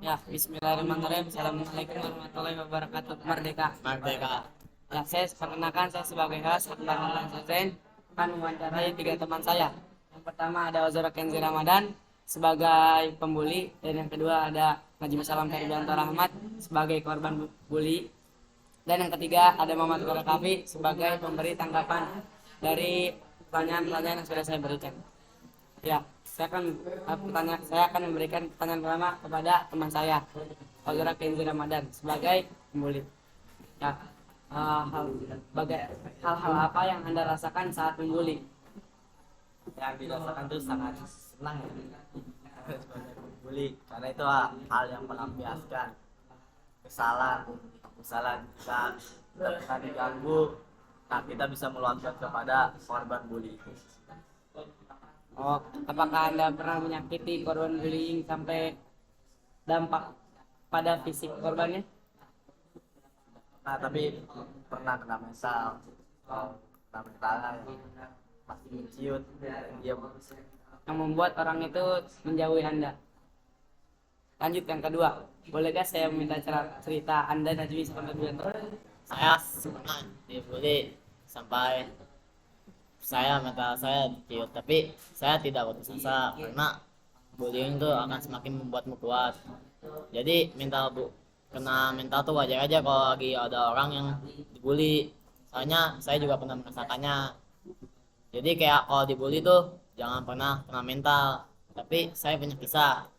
Ya, Bismillahirrahmanirrahim. Assalamualaikum warahmatullahi wabarakatuh. Merdeka. Merdeka. Ya, saya perkenalkan saya sebagai host Akbar Hamdan Zain akan mewawancarai tiga teman saya. Yang pertama ada Ozora Kenzi Ramadan sebagai pembuli, dan yang kedua ada Najmi Salam Ferdianto Rahmat sebagai korban bully, dan yang ketiga ada Muhammad Farah Kafi sebagai pemberi tanggapan dari pertanyaan-pertanyaan yang sudah saya berikan. Ya, saya akan memberikan pertanyaan pertama kepada teman saya, Ozora Kenzi Ramadan sebagai pembuli. Ya, hal-hal apa yang Anda rasakan saat membuli? Yang dirasakan itu sangat senang ya sebagai pembuli, karena itu hal yang melampiaskan kesalahan kita pernah diganggu. Nah, kita bisa meluapkan kepada korban bully. Oh, apakah Anda pernah menyakiti korban bullying sampai dampak pada fisik korbannya? Nah, tapi pernah kena mental, kena mental pasti menciut dia. Yang membuat orang itu menjauhi Anda. Lanjut yang kedua, bolehkah saya meminta cerita Anda Najmi sampai Ferdianto? Saya pernah dibully sampai mental saya diciut, tapi saya tidak putus asa karena bullying itu akan semakin membuatmu kuat. Jadi kena mental tuh wajar aja kalau lagi ada orang yang dibully. Soalnya saya juga pernah merasakannya. Jadi kayak kalau dibully tuh jangan pernah kena mental. Tapi saya punya kisah.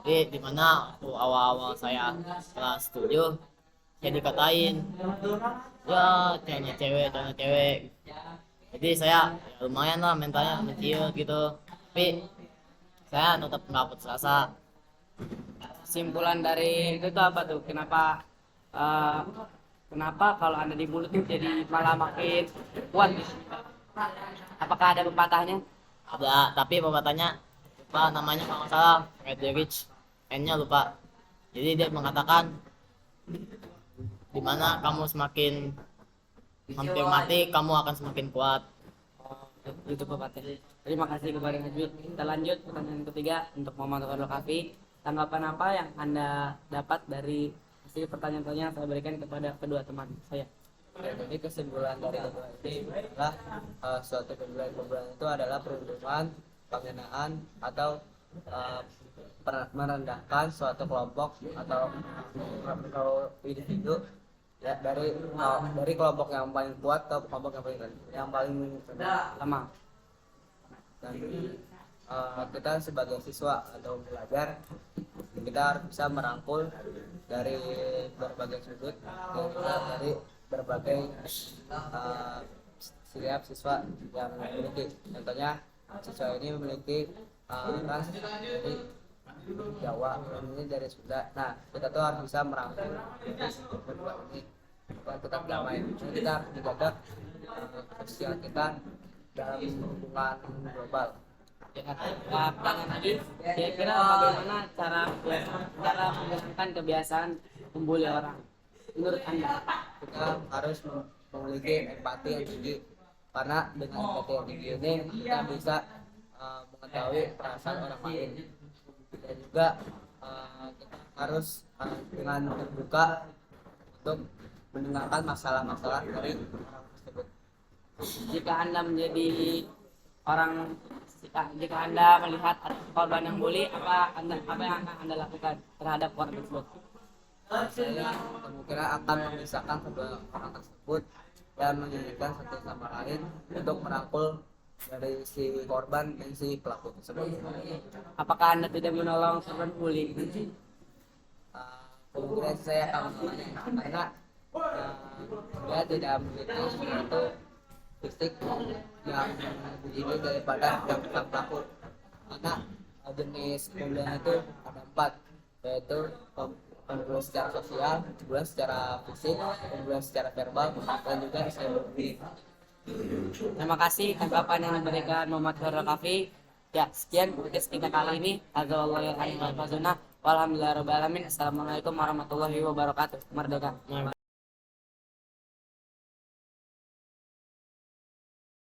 Jadi dimana waktu awal-awal saya kelas 7, saya dikatain ya tanya cewek. Jadi saya ya lumayan lah mentalnya kecil gitu. Tapi saya tetap nggak putus asa. Kesimpulan dari itu tuh apa tuh? Kenapa kalau Anda dibully tuh jadi malah makin kuat gitu? Apakah ada pepatahnya? Ada, tapi pepatahnya lupa namanya, kalau nggak salah Rich, N-nya lupa. Jadi dia mengatakan dimana kamu semakin hampir mati, kamu akan semakin kuat. Itu pepatahnya. Terima kasih kepada Najmi. Kita lanjut pertanyaan ketiga untuk Muhammad Farah Kafi. Tanggapan apa yang Anda dapat dari hasil pertanyaan-pertanyaan yang saya berikan kepada kedua teman saya? Jadi kesimpulan dari kedua ini adalah suatu pembelajaran itu adalah perundungan, penghinaan atau merendahkan suatu kelompok atau individu ya, dari kelompok yang paling kuat atau kelompok yang paling lemah. Dan kita sebagai siswa atau pelajar, kita harus bisa merangkul dari berbagai sudut dan juga dari berbagai setiap siswa yang memiliki, contohnya siswa ini memiliki ras dari Jawa, ini dari Sunda. Nah, kita tuh harus bisa merangkul berdua ini supaya tetap damai. Jadi kita harus menjaga sosial kita dalam hubungan global. Pertanyaan lagi, kira-kira bagaimana cara menghilangkan kebiasaan membuli orang menurut Anda? Kita harus memiliki empati yang tinggi, karena dengan empati yang tinggi ini kita bisa mengetahui perasaan orang lain, dan juga kita harus dengan terbuka untuk mendengarkan masalah-masalah dari orang tersebut. Jika Anda menjadi jika Anda melihat korban yang bully, apa yang akan Anda lakukan terhadap korban tersebut? Saya kemungkinan akan memisahkan kedua orang tersebut dan menginginkan satu sama lain untuk merangkul dari si korban dan si pelaku tersebut. Apakah Anda tidak menolong korban bully? Kemudian saya akan menolongnya karena dia tidak memiliki suatu fisik yang begini daripada yang pelaku. Karena jenis pembulian itu ada 4, yaitu pembulian secara sosial, pembulian secara fisik, pembulian secara verbal, dan juga cyberbullying. Terima kasih tanggapan yang diberikan Muhammad Farah Kafi. Ya, sekian podcast kita kali ini. Alhamdulillahirobbilalamin. Assalamualaikum warahmatullahi wabarakatuh. Merdeka.